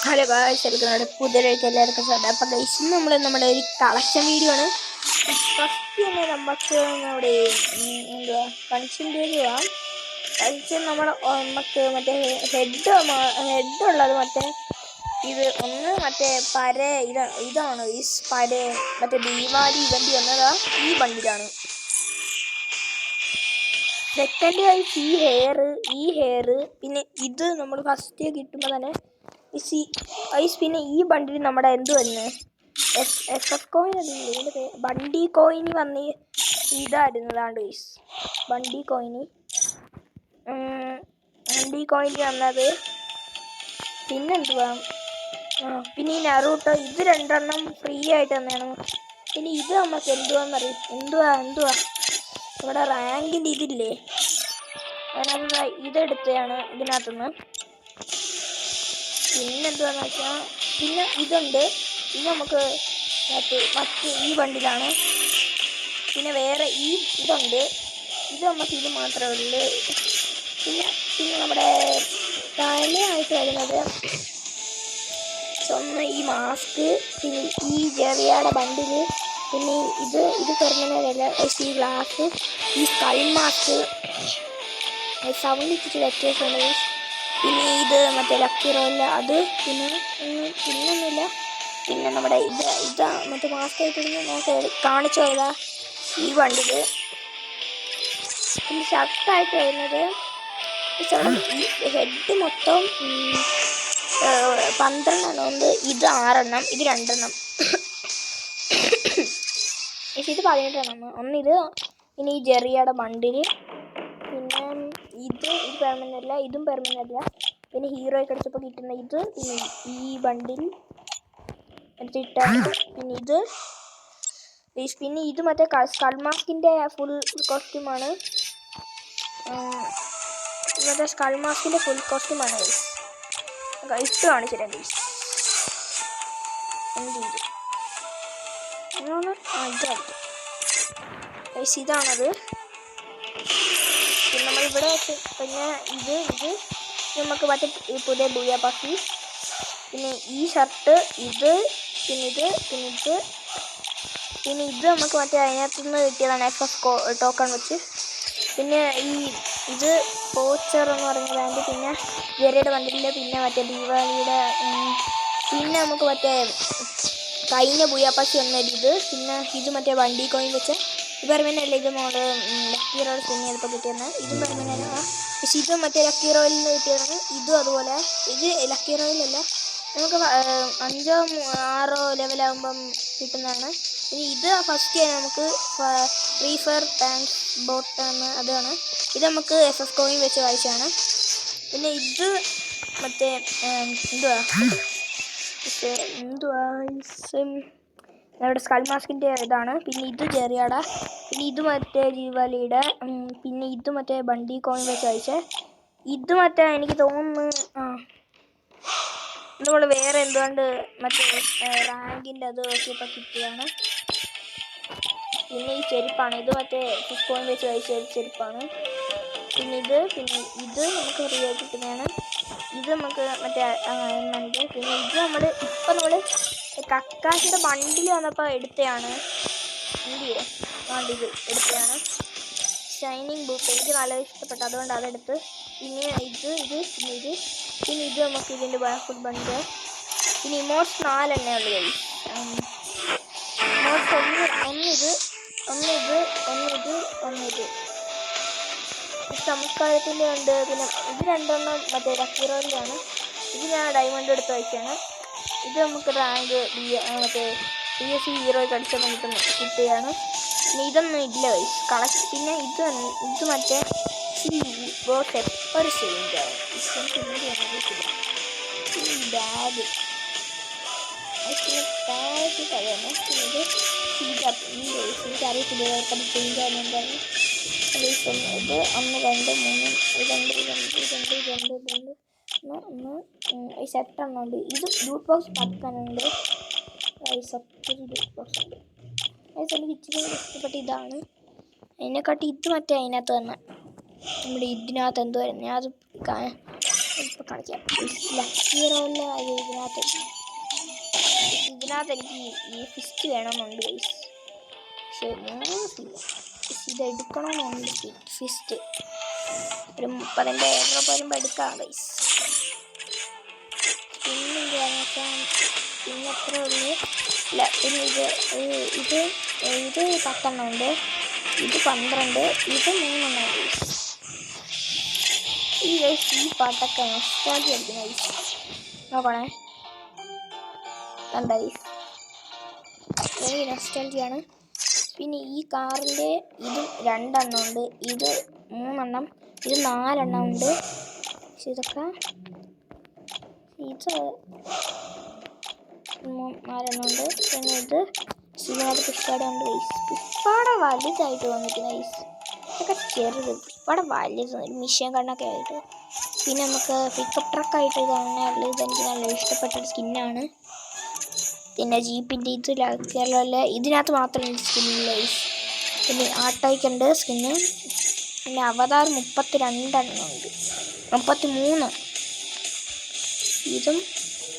Hello guys, പുതിയതായിട്ട് എല്ലാവർക്കും സ്വാഗതം. അപ്പം ഗൈസ്, ഇന്ന് നമ്മുടെ ഒരു കളക്ഷൻ വീഡിയോ ആണ്. ഫസ്റ്റ് തന്നെ നമുക്ക് നമ്മുടെ എന്തുവാ കൺസിൻ്റേജ് പോവാം. കൺസിൻ നമുക്ക് മറ്റേ ഹെഡുള്ളത് ഇത് ഒന്ന് ഇതാണ് ഈ മറ്റേ ദീപാവലി ഇവന്റ് വന്നതാ ഈ ബണ്ടിലാണ്. സെക്കൻഡ് ഗൈസ് ഈ ഹെയർ പിന്നെ ഇത് നമ്മൾ ഫസ്റ്റ് കിട്ടുമ്പോൾ തന്നെ പിന്നെ ഈ ബണ്ടിൽ നമ്മുടെ എന്ത് വന്ന് എഫ് കോയിൻ അതിൻ്റെ ബണ്ടി കോയിന് വന്ന് ഇതായിരുന്നതാണ്ട് ഗൈസ്. ബണ്ടി കോയിന് വന്നത് പിന്നെന്തുവാ പിന്നെ ഈ നറൂട്ടോ ഇത് രണ്ടെണ്ണം ഫ്രീ ആയിട്ട് തന്നെയാണ്. പിന്നെ ഇത് നമുക്ക് എന്തുവാ ഇവിടെ റാങ്കിൻ്റെ ഇതില്ലേ, അതിനകത്ത് ഇതെടുത്തതാണ് ഇതിനകത്തുനിന്ന്. പിന്നെന്തുവാന്ന് വെച്ചാൽ പിന്നെ ഇതുണ്ട്, ഇത് നമുക്ക് മറ്റ് ഈ ബണ്ടിലാണ്. പിന്നെ വേറെ ഇതുണ്ട്, ഇത് നമുക്ക് ഇത് മാത്രമേ ഉള്ളൂ. പിന്നെ നമ്മുടെ തലയായിട്ട് വരുന്നത് ഒന്ന് ഈ മാസ്ക്, പിന്നെ ഈ ജെറിയയുടെ ബണ്ടിൽ, പിന്നെ ഇത് പെർമനൻ്റ് ഈ ഗ്ലാസ്, ഈ സ്കൾ മാസ്ക് സൗണ്ട് ഇച്ചിട്ട് വ്യത്യാസമുണ്ട്. പിന്നെ ഇത് മറ്റേ ലക്കി റോയില്ല അത്, പിന്നൊന്നുമില്ല. പിന്നെ നമ്മുടെ ഇതാ മറ്റേ മാസ്ക് ആയിട്ട് നമുക്ക് കാണിച്ചു പോയതാ ഈ ബണ്ടിൽ. പിന്നെ ഷർട്ടായിട്ട് വരുന്നത് ഈ ഹെഡ് മൊത്തം 12 എണ്ണം ഉണ്ട്. ഇത് 6 എണ്ണം, ഇത് 2 എണ്ണം, ഇത് 18 എണ്ണം. ഒന്നിത്, പിന്നെ ഈ ജെറിയയുടെ ബണ്ടിൽ, പിന്നെ ഇത് പെർമനൻ്റ് അല്ല, ഇതും പെർമനൻ്റ് അല്ല. പിന്നെ ഹീറോയെ കളിച്ചപ്പോൾ കിട്ടുന്ന ഇത്, പിന്നെ ഈ ബണ്ടിൽ എടുത്തിട്ടാണ്. പിന്നെ ഇത് മറ്റേ സ്കൾ മാസ്കിൻ്റെ ഫുൾ കോസ്റ്റ്യൂമാണ്. മറ്റേ സ്കൾ മാസ്കിൻ്റെ ഫുൾ കോസ്റ്റ്യൂമാണ് ഇട്ട് കാണിച്ചിട്ട് ഗൈസ്. ഇതാണത്. പിന്നെ നമ്മളിവിടെ പിന്നെ ഇത് നമുക്ക് മറ്റേ പുതിയ ബൂയ പഫി, പിന്നെ ഈ ഷർട്ട്, പിന്നെ ഇത് നമുക്ക് മറ്റേ അതിനകത്തുനിന്ന് കിട്ടിയതാണ് FF ടോക്കൺ വെച്ച്. പിന്നെ ഇത് പോച്ചർ എന്ന് പറയുന്ന ബ്രാൻഡ്, പിന്നെ ജെറിയുടെ ബണ്ടിൽ, പിന്നെ മറ്റേ ദീപാവലിയുടെ, പിന്നെ നമുക്ക് മറ്റേ കഴിഞ്ഞ ബുയാപ്പച്ചി വന്നൊരിത്, പിന്നെ ഇത് മറ്റേ വണ്ടി കോയിൻ വെച്ച് പെർമനൻ്റ്. ഇത് മോള് ലക്കി റോയൽ സ്പിൻ ചെയ്തപ്പോൾ കിട്ടിയതാണ്. ഇതും പെർമനൻ്റ്. പക്ഷെ ഇത് മറ്റേ ലക്കി റോയലിൽ നിന്ന് കിട്ടിയതാണ്. ഇതും അതുപോലെ, ഇത് ലക്കി റോയലല്ല, നമുക്ക് 5ഓ 6ഓ ലെവലാകുമ്പം കിട്ടുന്നതാണ്. ഇനി ഇത് ഫസ്റ്റ് നമുക്ക് ഫ്രീ ഫയർ താങ്ക്സ് ബോട്ടാണ്, അതാണ്. ഇത് നമുക്ക് FF കോയിൻ വെച്ച് വായിച്ചാണ്. പിന്നെ ഇത് മറ്റേ നമ്മുടെ സ്കൾ മാസ്കിൻ്റെ ഇതാണ്. പിന്നെ ഇത് ജെറിയാട, പിന്നെ ഇത് മറ്റേ ദീപാവലിയുടെ, പിന്നെ ഇത് മറ്റേ ബണ്ടി കോയിൻ വെച്ച് വായിച്ചേ. ഇത് മറ്റേ എനിക്ക് തോന്നുന്നു നമ്മൾ വേറെ എന്തുകൊണ്ട് മറ്റേ റാങ്കിൻ്റെ അത് നോക്കിയപ്പോൾ കിട്ടിയതാണ്. പിന്നെ ഈ ചെരുപ്പാണ്, ഇത് മറ്റേ FF കോയിൻ വെച്ച് വായിച്ച ചെരുപ്പാണ്. പിന്നെ ഇത് നമുക്ക് ഫ്രീ ആയിട്ട് കിട്ടുന്നതാണ്. ഇത് നമുക്ക് മറ്റേ എണ്ണുണ്ട്. പിന്നെ ഇത് നമ്മൾ കക്കാശിയുടെ ബണ്ടിൽ വന്നപ്പോൾ എടുത്തതാണ്. ഇത് എടുത്തതാണ് ഷൈനിങ് ബൂട്ട്, എനിക്ക് നല്ല ഇഷ്ടപ്പെട്ടു, അതുകൊണ്ട് അതെടുത്ത്. പിന്നെ ഇത് നമുക്ക് ഇതിൻ്റെ ഫുഡ് ബണ്ട്. പിന്നെ ഇമോട്ട്സ് 4 എണ്ണേ ഉള്ളു കൈ. ഇമോട്ട്സ് ഒന്നിത് സംസ്കാരത്തിൻ്റെ ഉണ്ട്. പിന്നെ ഇത് 2 എണ്ണം മറ്റേ ലക്കി റോയിലാണ്. ഇത് ഞാൻ ഡയമണ്ട് എടുത്ത് വെച്ചാണ്. ഇത് നമുക്ക് റാങ്ക് മറ്റേ PSC ഹീറോ കളിച്ചപ്പോൾ കിട്ടുകയാണ്. പിന്നെ ഇതൊന്നും ഇല്ല കളക്ട്. പിന്നെ ഇത് മറ്റേ പെപ്പർ ചേഞ്ച് ആവും. ബാഗ് അറിയത്തില്ല ചേഞ്ച് ആവുന്നുണ്ടായിരുന്നു. ഇത് 1 2 3 2 സെറ്റെണ്ണം ഉണ്ട്. ഇത് ലൂട്ട് ബോക്സ് 10 ഉണ്ട്. ലൂട്ട് ബോക്സ് ഉണ്ട്. എനിക്ക് ഇച്ചിരി ഇഷ്ടപ്പെട്ട ഇതാണ്. അതിനെക്കാട്ടി ഇത് മറ്റേ അതിനകത്ത് തന്നെ നമ്മുടെ ഇതിനകത്ത് എന്തുവായിരുന്നു, ഞാൻ അത് ഇപ്പോൾ കാണിക്കാം. ലക്കി ഹീറോയിലെ ഇതിനകത്ത് എനിക്ക് ഈ ഫിസ്റ്റ് വേണമെന്നുണ്ട് ഗൈസ്. പക്ഷേ ഇത് എടുക്കണമെന്നുണ്ട് ഫിസ്റ്റ്. ഒരു 30,000 പോലും എടുക്കാം ഗൈസ്. പിന്നെ എന്താണെന്ന് വെച്ചാൽ പിന്നെ എത്ര ഉള്ളു? ഇല്ല, പിന്നെ ഇത് 10 ഉണ്ട്, ഇത് 12, ഇത് 3 ഗൈസ്. ഈ പാട്ടൊക്കെ നൊസ്റ്റാൾജിയ അടിക്കുന്ന ഗൈസ്. നോക്കണേ, കണ്ട ഗൈസ്, വെരി നൊസ്റ്റാൾജിയാണ്. പിന്നെ ഈ കാറിൻ്റെ ഇത് 2 ഉണ്ട്, ഇത് 3, ഇത് 4 ഉണ്ട്. പക്ഷെ ഇതൊക്കെ ഇത് 4 ഉണ്ട്. പിന്നെ ഇതിനകത്ത് പുഷ്പാട ഉണ്ട് ഗൈസ്. പുഷ്പാട വലുതായിട്ട് വന്നിരിക്കുന്ന ഗൈസ്. ഇതൊക്കെ ചെറുത്, പുഷ്പാട വലുത് ഒരു മിഷ്യൻ കണ്ണൊക്കെ ആയിട്ട്. പിന്നെ നമുക്ക് പിക്കപ്പ് ട്രക്കായിട്ട് ഇതാണ്. ഇതെനിക്ക് നല്ല ഇഷ്ടപ്പെട്ടൊരു സ്കിന്നാണ്. പിന്നെ ജീപ്പിൻ്റെ ഇതിനകത്ത് മാത്രം എനിക്ക് സ്കിന്നില്ല ഗൈസ്. പിന്നെ ആട്ടോയ്ക്കുണ്ട് സ്കിന്ന്. പിന്നെ അവതാർ 32 ഉണ്ട്, 33. ഇതും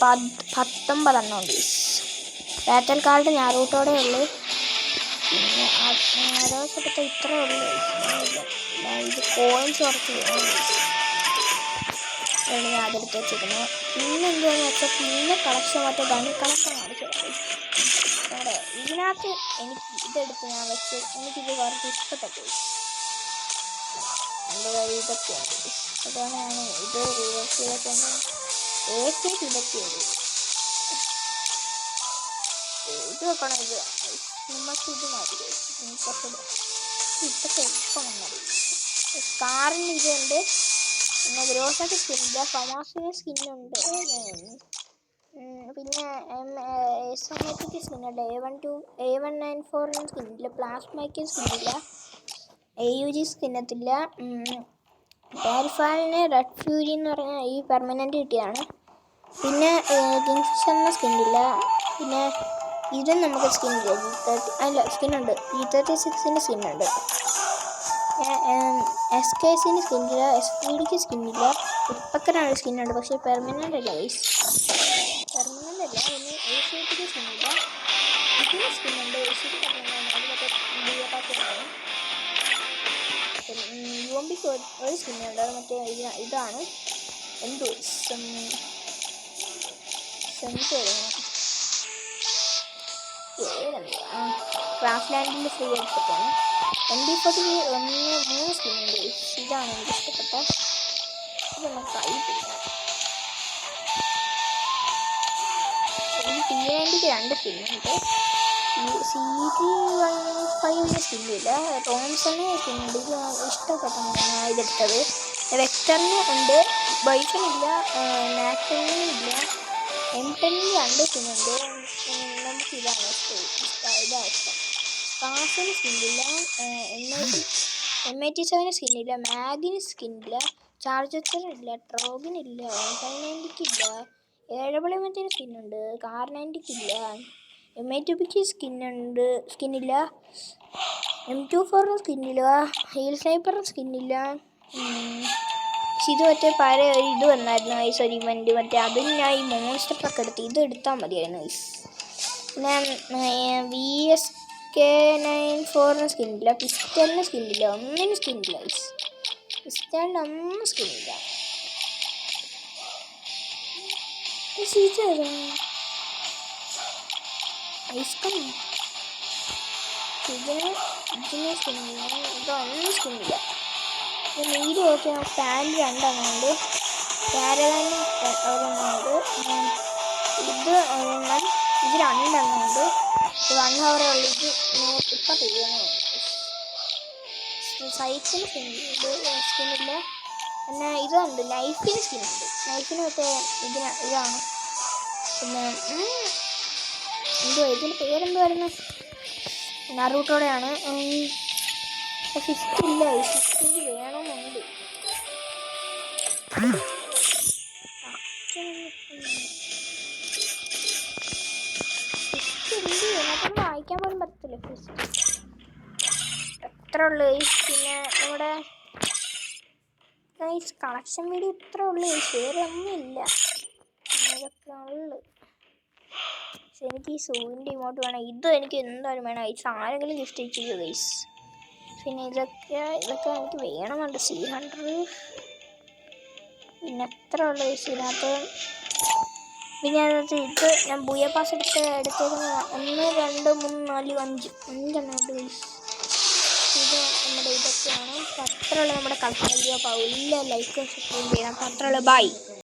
19 ഉണ്ട് ഗൈസ്. ബാറ്റൽ കാർഡ് ഞാറൂട്ടോടെ ഉള്ളു. പിന്നെ അതോസൊക്കെ ഇത്രേ ഉള്ളു. ഇത് കോയിൻസ് കുറച്ച് ഞാൻ അതെടുത്ത് വെച്ചിരിക്കുന്നു. പിന്നെ എന്താണെന്ന് വെച്ചാൽ പിന്നെ കളക്ഷൻ മറ്റേ ഗൺ കളക്ഷൻ കാണിച്ചു. ഇതിനകത്ത് എനിക്ക് ഇതെടുത്ത് ഞാൻ വെച്ച് എനിക്കിത് കുറച്ച് ഇഷ്ടപ്പെട്ടു. എൻ്റെ കയ്യിൽ ഇതൊക്കെയാണ്. അതാണ് ഞാൻ ഇത് റിവേഴ്സ് ചെയ്തൊക്കെ AK-47 ഇത് വെക്കണം. ഇത് നമുക്ക് ഇത് മതി. ഇതൊക്കെ എപ്പം മതി. കാറിന് ഇതുണ്ട്. പിന്നെ ഗ്രോസൊക്കെ സ്കിന്നില്ല. ഫമാസിന് സ്കിന്നുണ്ട്. പിന്നെ എസ്ഒമാറ്റിക്ക് സ്കിന്നുണ്ട്. A194 സ്കിന്നില്ല. പ്ലാസ്മയ്ക്ക് സ്കിന്നില്ല. AUG സ്കിന്നത്തില്ല. പാരിഫാലിന് റെഡ് ഫ്യൂരി എന്ന് പറഞ്ഞാൽ ഈ പെർമനൻറ്റ് കിട്ടിയതാണ്. പിന്നെ കിങ്ഫിഷ് എന്ന സ്കിന്നില്ല. പിന്നെ ഇതും നമുക്ക് സ്കിന്നില്ല. സ്കിന്നുണ്ട്. P36 സ്കിന്നുണ്ട്. SKSന് സ്കിന്നില്ല. SPDക്ക് സ്കിന്നില്ല. ഉപ്പക്കനാണ് സ്കിന്നുണ്ട്, പക്ഷേ പെർമനൻ്റ് അല്ല ഗൈസ്. പെർമനൻ്റ് അല്ല. പിന്നെ ACTക്ക് സ്കിന്നില്ല. ഇതിന് സ്കിന്നുണ്ട്. ACT permanent. UMPക്ക് ഒരു സ്കിന്നുണ്ട്. അത് മറ്റേ ഇതാണ് എന്തോ ക്രാഫ് ലാൻഡിൽ ഫ്രീ എടുത്തിട്ടാണ്. MP40 3 സ്കിന്നുണ്ട്. ഇതാണ് എനിക്ക് ഇഷ്ടപ്പെട്ട. ഇത് നമുക്ക് ആയിട്ടില്ല. ഈ T90ക്ക് 2 സ്കിന്നുണ്ട്. CT-15 സ്കിന്നില്ല. റോംസണ് സ്കിന്നുണ്ട്. ഇത് ഇഷ്ടപ്പെട്ട ഇതെടുത്തത്. വെക്ടറിന് ഉണ്ട്. ബൈക്കണില്ല. നാക്ടണില്ല. M10 2 സ്കിന്നുണ്ട്. നമുക്ക് ഇതാണ് ഇഷ്ടം. കാസിന് സ്കിന്നില്ല. M87 സ്കിന്നില്ല. മാഗിന് സ്കിന്നില്ല. ചാർജറില്ല. ട്രോഗിനില്ല. 590ക്കില്ല. 7W സ്കിന്നുണ്ട്. കാർ 90ക്കില്ല. M8Bക്ക് സ്കിന്നില്ല. M24 സ്കിന്നില്ല. ഹീൽ സ്നൈപ്പറിന് സ്കിന്നില്ല. ഇത് മറ്റേ പഴയ ഒരു ഇത് വന്നായിരുന്നു ഗൈസ്, ഒരു ഇവൻറ്റ് മറ്റേ. അതിന് ഞാൻ ഈ മോൺസ്റ്റർ ട്രക്ക് എടുത്ത് ഇത് എടുത്താൽ മതിയായിരുന്നു ഗൈസ്. പിന്നെ VSK94 സ്കിന്നില്ല. പിസ്റ്റലിന് സ്കിന്നില്ല. ഒന്നിനും സ്കിന്നില്ല ഗൈസ്. പിസ്റ്റലിന് ഒന്നും സ്കിന്നില്ല. ഇതിന് സ്കിന്നില്ല. ഇതൊന്നും സ്കിന്നില്ല. നീര് നോക്കി പാൻറ് 2 ഉണ്ട്. പാരലൈന് ഒരെണ്ണമുണ്ട്. ഇത് 2 ഉണ്ട്. 1 ഹവറേ ഉള്ളൂ. ഇത് ഇപ്പം തീരുന്നുണ്ട്. സൈക്കിന് സ്കിന്നില്ല. പിന്നെ ഇതുണ്ട്. നൈഫിന് സ്കിന്നുണ്ട്. നൈഫിന് മറ്റേ ഇതാണ്. പിന്നെ ഇതിൻ്റെ പേരെന്തുവായിരുന്നു? നറൂട്ടോടെയാണ്. ഫിസ്റ്റ് ഇല്ല. ഫിസ്റ്റ് വേണമെന്നുണ്ട്. ഫിസ്റ്റ് ഉണ്ട്. അതിനകത്തൊന്നും വായിക്കാൻ പോലും പറ്റത്തില്ല. ഫിസ്റ്റ് എത്ര ഉള്ളു? പിന്നെ നമ്മുടെ കളക്ഷൻ വീഡിയോ ഇത്ര ഉള്ളു, വേറെ ഒന്നുമില്ല. ഇതൊക്കെ ഉള്ളു. പക്ഷെ എനിക്ക് ഈ സൂവിൻ്റെ ഇമോട്ട് വേണം. ഇതും എനിക്ക് എന്തായാലും വേണം. ഗൈസ് ആരെങ്കിലും ഗിഫ്റ്റ് ചെയ്തു ഗൈസ്. പിന്നെ ഇതൊക്കെ എനിക്ക് വേണമെന്നുണ്ട്. 300. പിന്നെ എത്ര ഉള്ളു ഗൈസ് ഇതിനകത്ത്. പിന്നെ ഇത് ഞാൻ ബൂയ പാസ് എടുത്തേക്കുന്ന 1 2 3 4 5 5 ഗൈസ്. ഇത് നമ്മുടെ ഇതൊക്കെയാണ്. അപ്പോൾ അത്രയുള്ള നമ്മുടെ കളക്ഷൻ വീഡിയോ. അപ്പോൾ ഇല്ല ലൈക്ക് സബ്സ്ക്രൈബ് ചെയ്യണം. അപ്പോൾ അത്രയുള്ള ബൈ.